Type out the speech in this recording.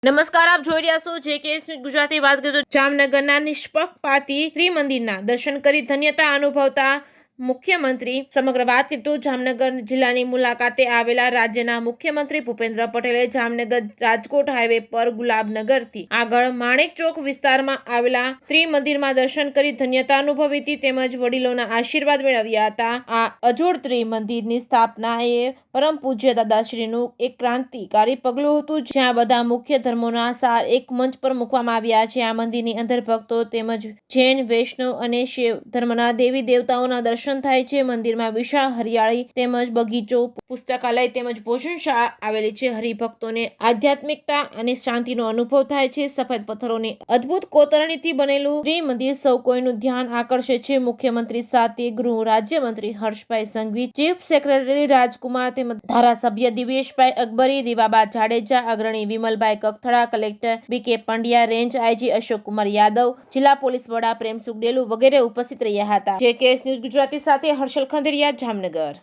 નમસ્કાર, આપ જોઈ રહ્યા છો જેકેએસ ન્યૂઝ ગુજરાતી. વાત કરીએ તો જામનગરના નિષ્પક્ષપાતી ત્રિમંદિરના દર્શન કરી ધન્યતા અનુભવતા મુખ્યમંત્રી. સમગ્ર વાત કરીએ તો જામનગર જિલ્લાની મુલાકાતે આવેલા રાજ્યના મુખ્યમંત્રી ભૂપેન્દ્ર પટેલે જામનગર રાજકોટ હાઈવે પર ગુલાબનગરથી આગળ માણેક ચોક વિસ્તારમાં આવેલા ત્રિમંદિરમાં દર્શન કરી ધન્યતા અનુભવી હતી તેમજ વડીલોના આશીર્વાદ મેળવ્યા હતા. આ અજોડ ત્રિમંદિરની સ્થાપના એ પરમ પૂજ્ય દાદાશ્રીનું એક ક્રાંતિકારી પગલું હતું, જ્યાં બધા મુખ્ય ધર્મોના સાર એક મંચ પર મૂકવામાં આવ્યા છે. આ મંદિરની અંદર ભક્તો તેમજ જૈન, વૈષ્ણવ અને શૈવ ધર્મના દેવી દેવતાઓના દર્શન થાય છે. મંદિરમાં વિશાળ હરિયાળી તેમજ બગીચો, પુસ્તકાલય તેમજ ભોજનશાળા આવેલી છે. હરિભક્તોને આધ્યાત્મિકતા અને શાંતિનો અનુભવ થાય છે. સફેદ પથ્થરોની અદ્ભુત કોતરણીથી બનેલું ત્રિમંદિર સૌ કોઈનું ધ્યાન આકર્ષે છે. મુખ્યમંત્રી સાથે ગૃહ રાજ્યમંત્રી હર્ષભાઈ સંઘવી, ચીફ સેક્રેટરી રાજકુમાર તેમજ ધારાસભ્ય દિવેશભાઈ અકબરી, રીવાબા જાડેજા, અગ્રણી Vimalbhai Kagathara, collector B K. Pandya, range IG Ashokkumar Yadav, જિલ્લા પોલીસ વડા પ્રેમસુખ ડેલુ વગેરે ઉપસ્થિત રહ્યા હતા. જેકેએસ ન્યૂઝ ગુજરાતી સાથે હર્ષલ ખંડેરિયા, જામનગર.